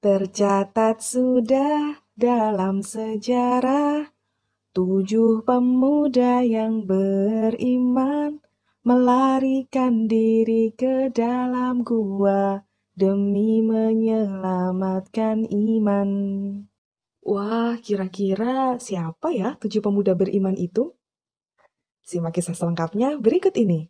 Tercatat sudah dalam sejarah 7 pemuda yang beriman melarikan diri ke dalam gua demi menyelamatkan iman. Wah, kira-kira siapa ya 7 pemuda beriman itu? Simak kisah selengkapnya berikut ini.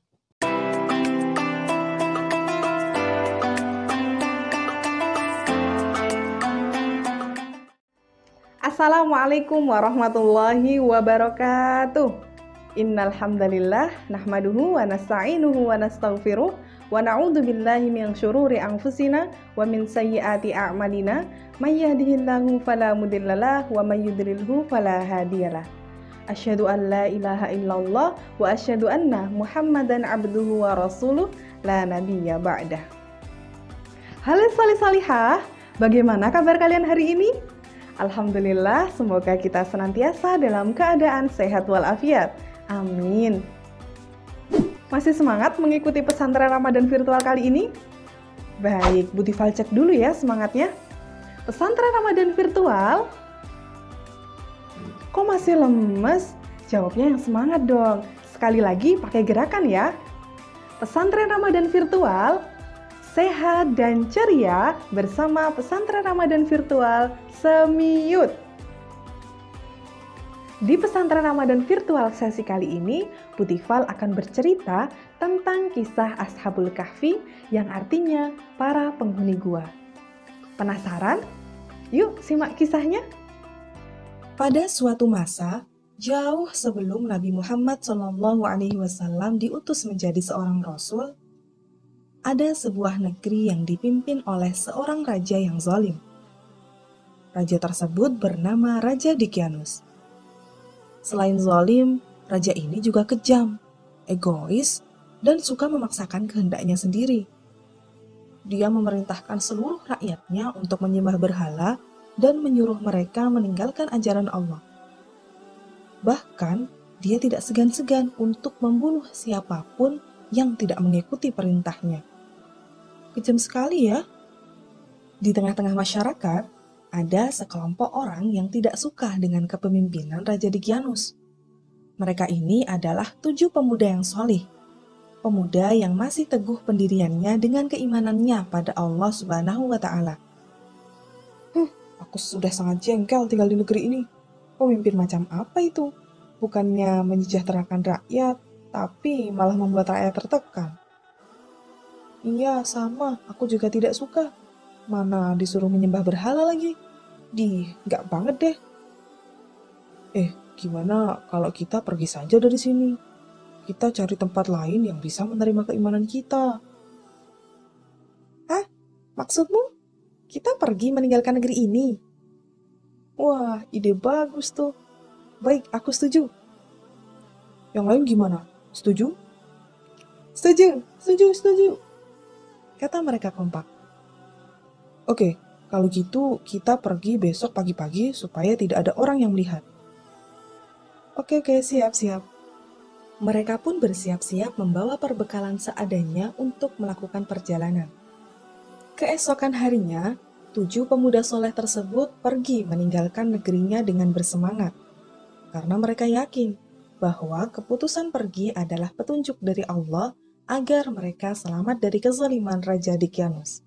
Assalamualaikum warahmatullahi wabarakatuh. Innal hamdalillah nahmaduhu wa nasta'inuhu wa nastaghfiruh wa na'udzu billahi min syururi anfusina wa min sayyiati a'malina may yahdihillahu fala mudhillalah wa may yudlilhu fala hadiyalah. Asyhadu an la ilaha illallah wa asyhadu anna Muhammadan abduhu wa rasuluh la nabiyya ba'dah. Halo salih-salihah, bagaimana kabar kalian hari ini? Alhamdulillah, semoga kita senantiasa dalam keadaan sehat walafiat. Amin. Masih semangat mengikuti pesantren Ramadan virtual kali ini? Baik, Bu Tifal cek dulu ya semangatnya. Pesantren Ramadan virtual? Kok masih lemes? Jawabnya yang semangat dong. Sekali lagi pakai gerakan ya. Pesantren Ramadan virtual sehat dan ceria bersama pesantren Ramadan virtual Semiyut. Di pesantren Ramadan virtual sesi kali ini, Bu Tifal akan bercerita tentang kisah Ashabul Kahfi yang artinya para penghuni gua. Penasaran? Yuk simak kisahnya. Pada suatu masa, jauh sebelum Nabi Muhammad SAW diutus menjadi seorang rasul, ada sebuah negeri yang dipimpin oleh seorang raja yang zalim. Raja tersebut bernama Raja Dicyanus. Selain zalim, raja ini juga kejam, egois, dan suka memaksakan kehendaknya sendiri. Dia memerintahkan seluruh rakyatnya untuk menyembah berhala dan menyuruh mereka meninggalkan ajaran Allah. Bahkan, dia tidak segan-segan untuk membunuh siapapun yang tidak mengikuti perintahnya. Kejam sekali ya. Di tengah-tengah masyarakat, ada sekelompok orang yang tidak suka dengan kepemimpinan Raja Dicyanus. Mereka ini adalah 7 pemuda yang solih. Pemuda yang masih teguh pendiriannya dengan keimanannya pada Allah Subhanahu wa Ta'ala. Aku sudah sangat jengkel tinggal di negeri ini. Pemimpin macam apa itu? Bukannya menyejahterakan rakyat, tapi malah membuat rakyat tertekan. Iya, sama. Aku juga tidak suka. Mana disuruh menyembah berhala lagi. Nggak banget deh. Gimana kalau kita pergi saja dari sini? Kita cari tempat lain yang bisa menerima keimanan kita. Hah? Maksudmu? Kita pergi meninggalkan negeri ini? Wah, ide bagus tuh. Baik, aku setuju. Yang lain gimana? Setuju? Setuju. Kata mereka kompak. Oke, kalau gitu kita pergi besok pagi-pagi supaya tidak ada orang yang melihat. Oke, siap. Mereka pun bersiap-siap membawa perbekalan seadanya untuk melakukan perjalanan. Keesokan harinya, 7 pemuda soleh tersebut pergi meninggalkan negerinya dengan bersemangat. Karena mereka yakin bahwa keputusan pergi adalah petunjuk dari Allah agar mereka selamat dari kezaliman Raja Dicyanus.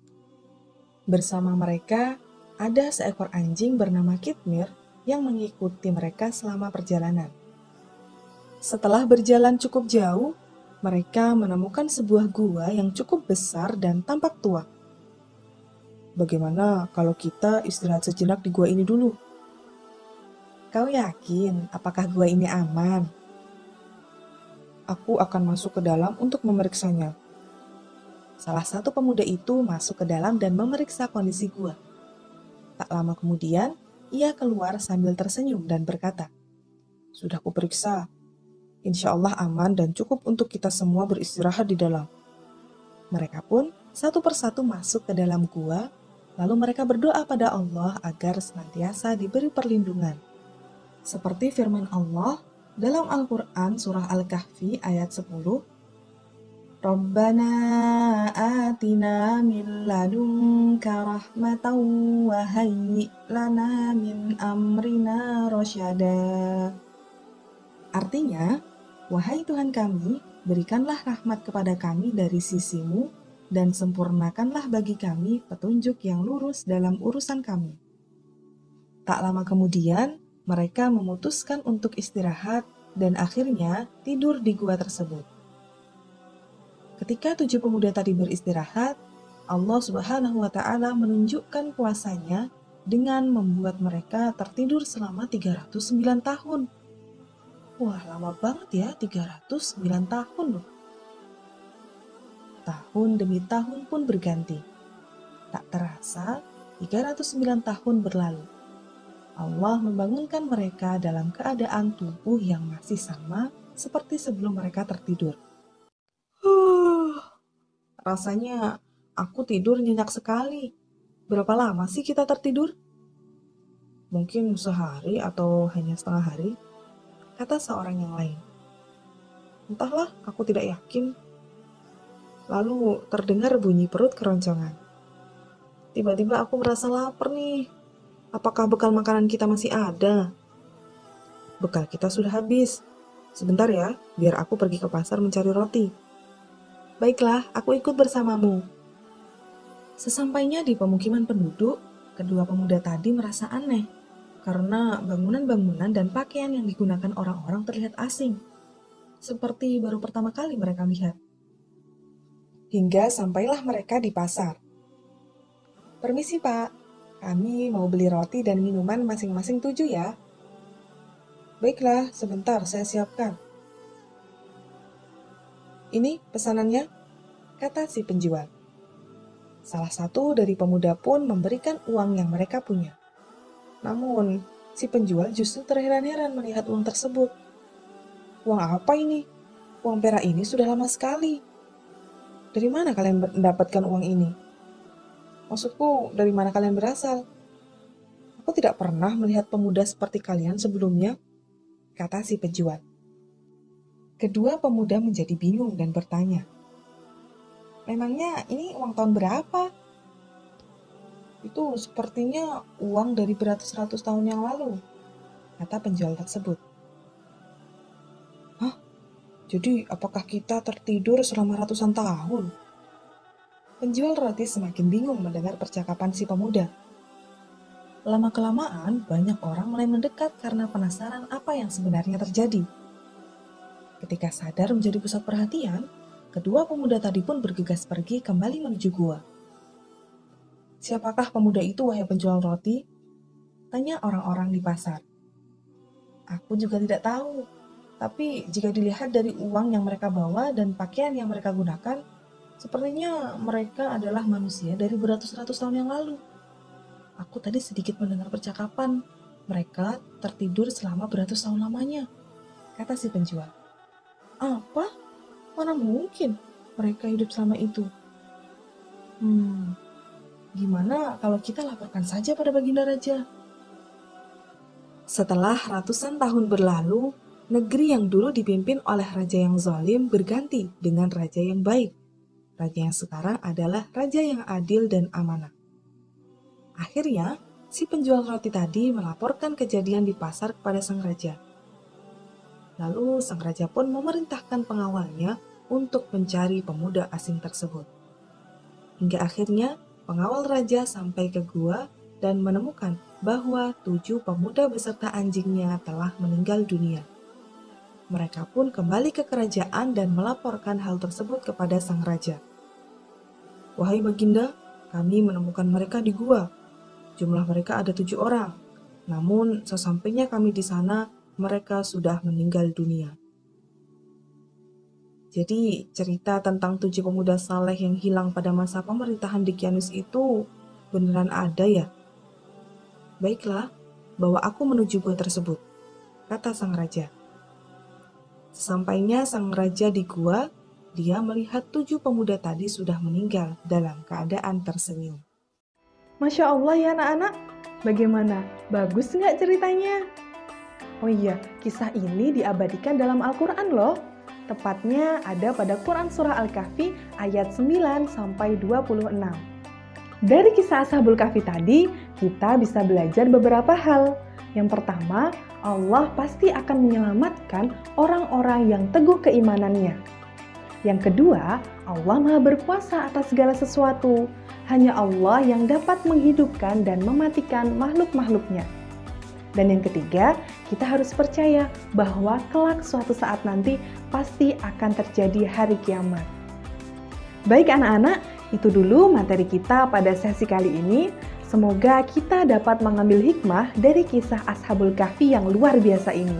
Bersama mereka, ada seekor anjing bernama Kitmir yang mengikuti mereka selama perjalanan. Setelah berjalan cukup jauh, mereka menemukan sebuah gua yang cukup besar dan tampak tua. Bagaimana kalau kita istirahat sejenak di gua ini dulu? Kau yakin apakah gua ini aman? Aku akan masuk ke dalam untuk memeriksanya. Salah satu pemuda itu masuk ke dalam dan memeriksa kondisi gua. Tak lama kemudian, ia keluar sambil tersenyum dan berkata, "Sudah kuperiksa. Insya Allah aman dan cukup untuk kita semua beristirahat di dalam." Mereka pun satu persatu masuk ke dalam gua, lalu mereka berdoa pada Allah agar senantiasa diberi perlindungan. Seperti firman Allah dalam Al-Quran Surah Al-Kahfi ayat 10, Rabbana atina min ladunka rahmatan wa hayyi' lana min amrina rasyada. Artinya, wahai Tuhan kami, berikanlah rahmat kepada kami dari sisimu dan sempurnakanlah bagi kami petunjuk yang lurus dalam urusan kami. Tak lama kemudian, mereka memutuskan untuk istirahat dan akhirnya tidur di gua tersebut. Ketika 7 pemuda tadi beristirahat, Allah Subhanahu wa Ta'ala menunjukkan kuasa-Nya dengan membuat mereka tertidur selama 309 tahun. Wah, lama banget ya, 309 tahun loh. Tahun demi tahun pun berganti. Tak terasa, 309 tahun berlalu. Allah membangunkan mereka dalam keadaan tubuh yang masih sama seperti sebelum mereka tertidur. Rasanya aku tidur nyenyak sekali. Berapa lama sih kita tertidur? Mungkin sehari atau hanya setengah hari, kata seorang yang lain. Entahlah, aku tidak yakin. Lalu terdengar bunyi perut keroncongan. Tiba-tiba aku merasa lapar nih. Apakah bekal makanan kita masih ada? Bekal kita sudah habis. Sebentar ya, biar aku pergi ke pasar mencari roti. Baiklah, aku ikut bersamamu. Sesampainya di pemukiman penduduk, kedua pemuda tadi merasa aneh karena bangunan-bangunan dan pakaian yang digunakan orang-orang terlihat asing, seperti baru pertama kali mereka lihat. Hingga sampailah mereka di pasar. Permisi Pak, kami mau beli roti dan minuman masing-masing 7 ya. Baiklah, sebentar saya siapkan. Ini pesanannya, kata si penjual. Salah satu dari pemuda pun memberikan uang yang mereka punya. Namun, si penjual justru terheran-heran melihat uang tersebut. Uang apa ini? Uang perak ini sudah lama sekali. Dari mana kalian mendapatkan uang ini? Maksudku, dari mana kalian berasal? Aku tidak pernah melihat pemuda seperti kalian sebelumnya, kata si penjual. Kedua pemuda menjadi bingung dan bertanya, memangnya ini uang tahun berapa? Itu sepertinya uang dari beratus-ratus tahun yang lalu, kata penjual tersebut. Hah? Jadi apakah kita tertidur selama ratusan tahun? Penjual roti semakin bingung mendengar percakapan si pemuda. Lama-kelamaan, banyak orang mulai mendekat karena penasaran apa yang sebenarnya terjadi. Ketika sadar menjadi pusat perhatian, kedua pemuda tadi pun bergegas pergi kembali menuju gua. Siapakah pemuda itu, wahai penjual roti? Tanya orang-orang di pasar. Aku juga tidak tahu, tapi jika dilihat dari uang yang mereka bawa dan pakaian yang mereka gunakan, sepertinya mereka adalah manusia dari beratus-ratus tahun yang lalu. Aku tadi sedikit mendengar percakapan. Mereka tertidur selama beratus tahun lamanya, kata si penjual. Apa? Mana mungkin mereka hidup selama itu? Gimana kalau kita laporkan saja pada Baginda Raja? Setelah ratusan tahun berlalu, negeri yang dulu dipimpin oleh raja yang zalim berganti dengan raja yang baik. Raja yang sekarang adalah raja yang adil dan amanah. Akhirnya, si penjual roti tadi melaporkan kejadian di pasar kepada sang raja. Lalu sang raja pun memerintahkan pengawalnya untuk mencari pemuda asing tersebut. Hingga akhirnya pengawal raja sampai ke gua dan menemukan bahwa 7 pemuda beserta anjingnya telah meninggal dunia. Mereka pun kembali ke kerajaan dan melaporkan hal tersebut kepada sang raja. Wahai Baginda, kami menemukan mereka di gua. Jumlah mereka ada 7 orang. Namun sesampainya kami di sana, mereka sudah meninggal dunia. Jadi cerita tentang 7 pemuda saleh yang hilang pada masa pemerintahan Daqyanus itu beneran ada ya? Baiklah, bawa aku menuju gua tersebut, kata sang raja. Sesampainya sang raja di gua, dia melihat 7 pemuda tadi sudah meninggal dalam keadaan tersenyum. Masya Allah ya anak-anak, bagaimana? Bagus nggak ceritanya? Oh iya, kisah ini diabadikan dalam Al-Quran loh. Tepatnya ada pada Quran Surah Al-Kahfi ayat 9 sampai 26. Dari kisah Ashabul Kahfi tadi, kita bisa belajar beberapa hal. Yang pertama, Allah pasti akan menyelamatkan orang-orang yang teguh keimanannya. Yang kedua, Allah Maha Berkuasa atas segala sesuatu. Hanya Allah yang dapat menghidupkan dan mematikan makhluk-makhluknya. Dan yang ketiga, kita harus percaya bahwa kelak suatu saat nanti pasti akan terjadi hari kiamat. Baik anak-anak, itu dulu materi kita pada sesi kali ini. Semoga kita dapat mengambil hikmah dari kisah Ashabul Kahfi yang luar biasa ini.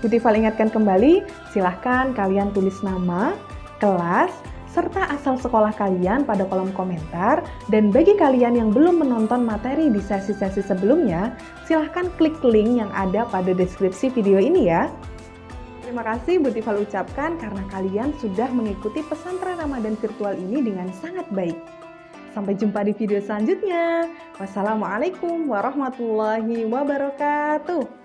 Bu Tifal ingatkan kembali, silahkan kalian tulis nama, kelas, serta asal sekolah kalian pada kolom komentar. Dan bagi kalian yang belum menonton materi di sesi-sesi sebelumnya, silahkan klik link yang ada pada deskripsi video ini ya. Terima kasih Bu Tifal ucapkan karena kalian sudah mengikuti pesantren Ramadan virtual ini dengan sangat baik. Sampai jumpa di video selanjutnya. Wassalamualaikum warahmatullahi wabarakatuh.